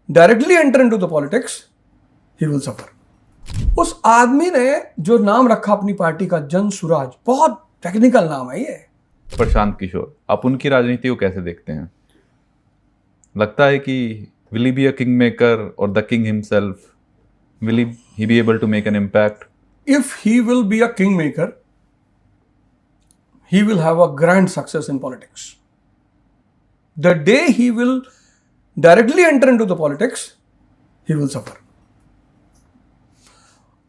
Directly enter into the politics, he will suffer. उस आदमी ने जो नाम रखा अपनी पार्टी का, जन सुराज, बहुत टेक्निकल नाम है ये। प्रशांत किशोर, आप उनकी राजनीति को कैसे देखते हैं? लगता है कि will he be a king maker और the king himself, will he be able to make an impact? If he will be a kingmaker, he will have a grand success in politics. The day he will directly enter into the politics, he will suffer.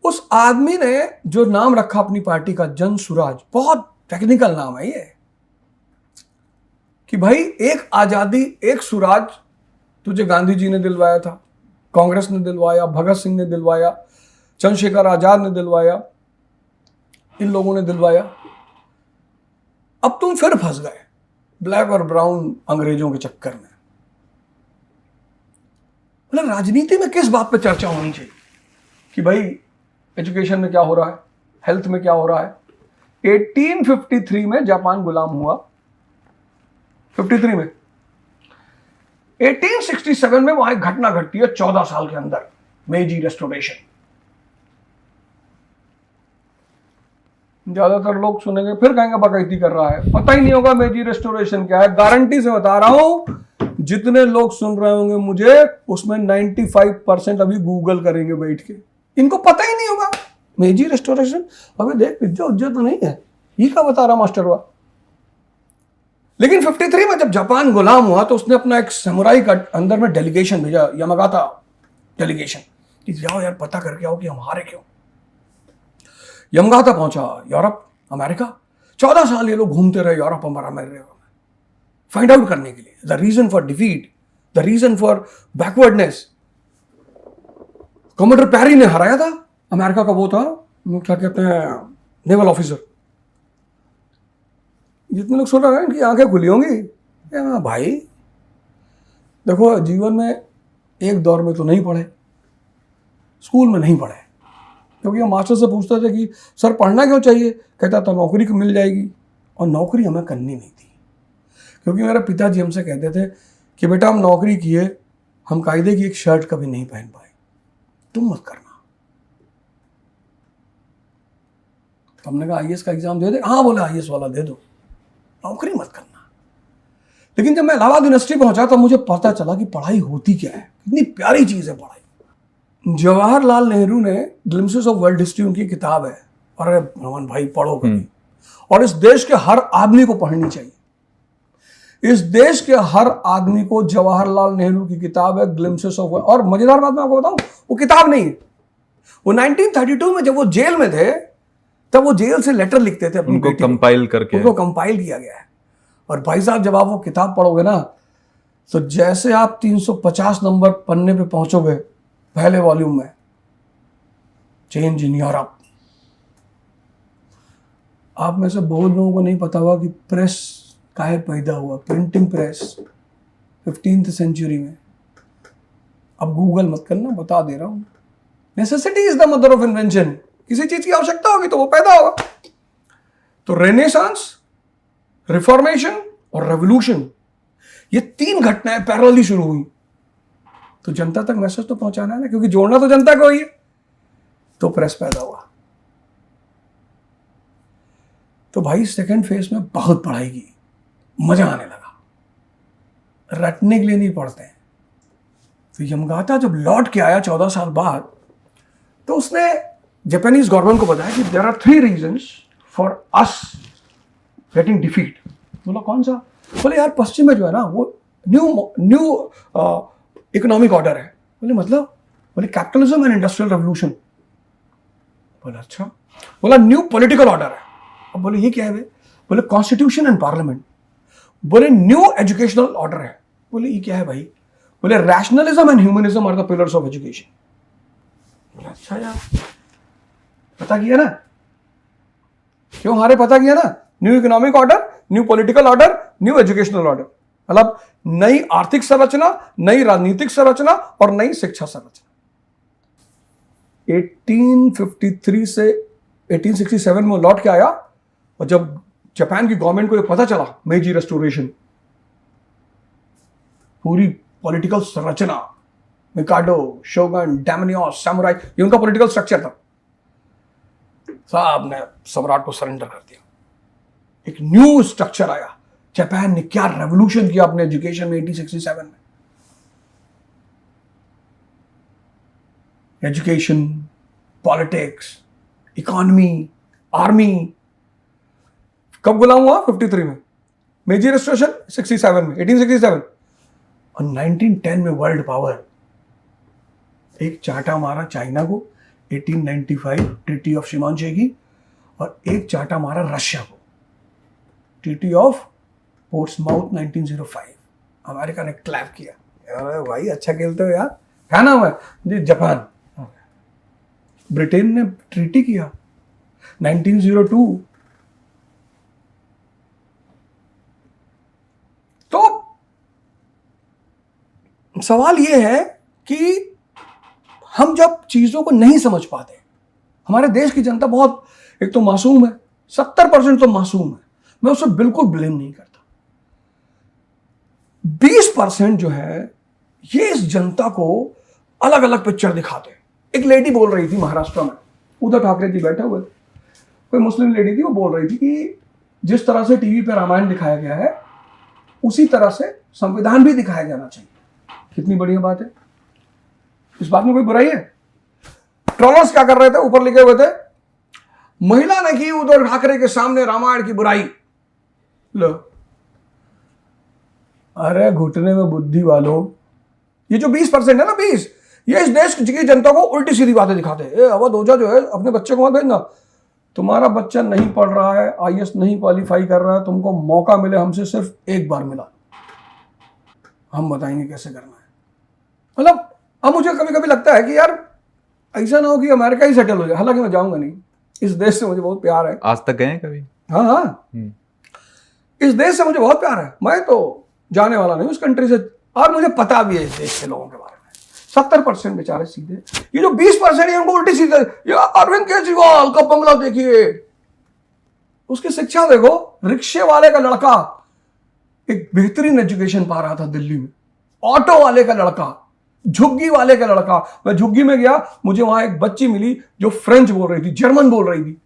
उस आदमी ने जो नाम रखा अपनी party का, जन सुराज, बहुत technical नाम है ये, कि भाई एक आजादी, एक सुराज तुझे गांधी जी ने दिलवाया था, कांग्रेस ने दिलवाया, भगत सिंह ने दिलवाया, चंद्रशेखर आजाद ने दिलवाया, इन लोगों ने दिलवाया। अब तुम फिर फंस गए ब्लैक और ब्राउन अंग्रेजों के चक्कर में। मतलब राजनीति में किस बात पे चर्चा होनी चाहिए कि भाई एजुकेशन में क्या हो रहा है, हेल्थ में क्या हो रहा है। 1853 में जापान गुलाम हुआ, 53 में। 1867 में वहां एक घटना घटती है 14 साल के अंदर, मेजी रेस्टोरेशन। ज्यादातर लोग सुनेंगे फिर कहेंगे बकैती कर रहा है, पता ही नहीं होगा मेजी रेस्टोरेशन क्या है। गारंटी से बता रहा हूं, जितने लोग सुन रहे होंगे मुझे, उसमें 95% अभी गूगल करेंगे बैठ के, इनको पता ही नहीं होगा मेजी रेस्टोरेशन। अबे देख, पिज्जा उज्जा तो नहीं है, ये क्या बता रहा मास्टर हुआ। लेकिन 53 में जब जापान गुलाम हुआ तो उसने अपना एक समुराई का अंदर में डेलीगेशन भेजा, यामागाता डेलीगेशन, कि जाओ यार पता करके आओ कि हम हारे क्यों। यामागाता पहुंचा, यूरोप, अमेरिका। 14 साल ये लोग घूमते रहे यूरोप और अमेरिका में, फाइंड आउट करने के लिए the reason for defeat, the reason for backwardness. Commander Perry ने हराया था अमेरिका का, वो था क्या कहते हैं, नेवल ऑफिसर। जितने लोग सुन रहे हैं इनकी आंखें खुली होंगी। भाई देखो, जीवन में एक दौर में तो नहीं पढ़े, स्कूल में नहीं पढ़े, क्योंकि हम मास्टर से पूछते थे कि सर पढ़ना क्यों चाहिए, कहता था नौकरी को मिल जाएगी। और नौकरी हमें करनी नहीं थी, क्योंकि मेरे पिताजी हमसे कहते थे कि बेटा हम नौकरी किए, हम कायदे की एक शर्ट कभी नहीं पहन पाए, तुम मत करना। हमने कहा आईएएस का एग्जाम दे दे, हाँ बोले आईएएस वाला दे दो, नौकरी मत करना। लेकिन जब मैं इलाहाबाद यूनिवर्सिटी पहुंचा तो मुझे पता चला कि पढ़ाई होती क्या है, कितनी प्यारी चीज है पढ़ाई। जवाहरलाल नेहरू ने ग्लिम्पसेस ऑफ वर्ल्ड हिस्ट्री उनकी किताब है, अरे रमन भाई पढ़ो कभी। और इस देश के हर आदमी को पढ़नी चाहिए। इस देश के हर आदमी को जवाहरलाल नेहरू की किताब है ग्लिम्पसेस ऑफ। और मजेदार बात मैं आपको बताऊं, वो किताब नहीं है, वो 1932 में जब वो जेल में थे तब वो जेल से लेटर लिखते थे, उनको कंपाइल करके, उनको कंपाइल किया गया है। और भाई साहब जब आप वो किताब पढ़ोगे ना, तो जैसे आप 350 नंबर पन्ने पे पहुंचोगे पहले वॉल्यूम में, चेंज इन यूरोप। आप में से बहुत लोगों को नहीं पता हुआ कि प्रेस काहे पैदा हुआ, प्रिंटिंग प्रेस 15th सेंचुरी में। अब गूगल मत करना, बता दे रहा हूं। Necessity is the mother of invention. किसी चीज की आवश्यकता होगी तो वो पैदा होगा। तो रेनेसांस, रिफॉर्मेशन और रेवोल्यूशन, ये 3 घटनाएं पैरेलली शुरू हुई। तो जनता तक मैसेज तो पहुंचाना है ना, क्योंकि जोड़ना तो जनता को ही है। तो प्रेस पैदा हुआ। तो भाई सेकंड फेज में बहुत पढ़ाई की, मजा आने लगा, रटने के लिए नहीं पढ़ते हैं। तो यामागाता जब लौट के आया 14 साल बाद, तो उसने जापानीज गवर्नमेंट को बताया कि there are 3 reasons for us getting defeat. बोला कौन सा? बोले यार पश्चिम में जो है ना, वो न्यू इकोनॉमिक ऑर्डर है। बोले मतलब? बोले कैपिटलिज्म एंड इंडस्ट्रियल रेवोल्यूशन। बोला अच्छा। बोला न्यू पॉलिटिकल ऑर्डर है। अब बोले ये क्या है? बोले कॉन्स्टिट्यूशन एंड पार्लियामेंट। बोले न्यू एजुकेशनल ऑर्डर है। बोले ये क्या है भाई? बोले rationalism and humanism are the pillars of education. बोला अच्छा यार, पता किया ना, क्यों हारे? पता किया ना, new economic order, new political order, new educational order. मतलब नई आर्थिक संरचना, नई राजनीतिक संरचना और नई शिक्षा संरचना। 1853 से 1867 में लौट के आया, और जब जापान की गवर्नमेंट को ये पता चला मेजी रेस्टोरेशन, पूरी पॉलिटिकल संरचना मिकाडो, शोगन, डैमनियोस, सैमुराई, ये उनका पॉलिटिकल स्ट्रक्चर था। साहब ने सम्राट को सरेंडर कर दिया। एक न्यू स्ट्रक्चर आया। जापान ने क्या रेवोल्यूशन किया अपने एजुकेशन में 1867 में। Education, politics, economy, army. कब गुलाम हुआ? 53 में। मेजी रेस्टोरेशन 67 में, 1867। और 1910 में वर्ल्ड पावर। एक चाटा मारा चाइना को 1895 ट्रीटी ऑफ शिमांशेगी, और एक चाटा मारा रशिया को ट्रीटी ऑफ पोर्ट्समाउथ 1905। अमेरिका ने क्लैप किया, अरे भाई अच्छा खेलते हो यार। क्या नाम है जी? जापान। ब्रिटेन ने ट्रीटी किया 1902। तो सवाल यह है कि हम जब चीजों को नहीं समझ पाते, हमारे देश की जनता बहुत, एक तो मासूम है, 70% तो मासूम है, मैं उसे बिल्कुल ब्लेम नहीं करता। 20% जो है ये इस जनता को अलग अलग पिक्चर दिखाते हैं। एक लेडी बोल रही थी महाराष्ट्र में, उद्धव ठाकरे जी बैठे हुए, कोई मुस्लिम लेडी थी, वो बोल रही थी कि जिस तरह से टीवी पे रामायण दिखाया गया है उसी तरह से संविधान भी दिखाया जाना चाहिए। कितनी बढ़िया बात है, इस बात में कोई बुराई है? ट्रोलर्स क्या कर रहे थे? ऊपर लिखे हुए थे, महिला ने की उद्धव ठाकरे के सामने रामायण की बुराई। लो, अरे घुटने में बुद्धि वालों, ये जो 20% है ना, 20, ये इस देश की जनता को उल्टी सीधी बातें दिखाते हैं। अवध ओझा जो है, अपने बच्चे को मत भेजना, तुम्हारा बच्चा नहीं पढ़ रहा है, IAS नहीं क्वालिफाई कर रहा है, तुमको मौका मिले हमसे सिर्फ एक बार मिला, हम बताएंगे कैसे करना है। मतलब अब मुझे कभी कभी लगता है कि यार ऐसा ना हो कि अमेरिका ही सेटल हो जाए। हालांकि मैं जाऊंगा नहीं, इस देश से मुझे बहुत प्यार है। आज तक गए हैं कभी? हाँ, इस देश से मुझे बहुत प्यार है। मैं तो जाने वाला नहीं उस कंट्री से, और मुझे पता भी है इस देश के लोगों के बारे में। 70% बेचारे सीधे, ये जो 20% है उनको उल्टी सीधे। ये अरविंद केजरीवाल का बंगला देखिए, उसकी शिक्षा देखो। रिक्शे वाले का लड़का एक बेहतरीन एजुकेशन पा रहा था दिल्ली में, ऑटो वाले का लड़का, झुग्गी वाले का लड़का। मैं झुग्गी में गया, मुझे वहां एक बच्ची मिली जो फ्रेंच बोल रही थी, जर्मन बोल रही थी।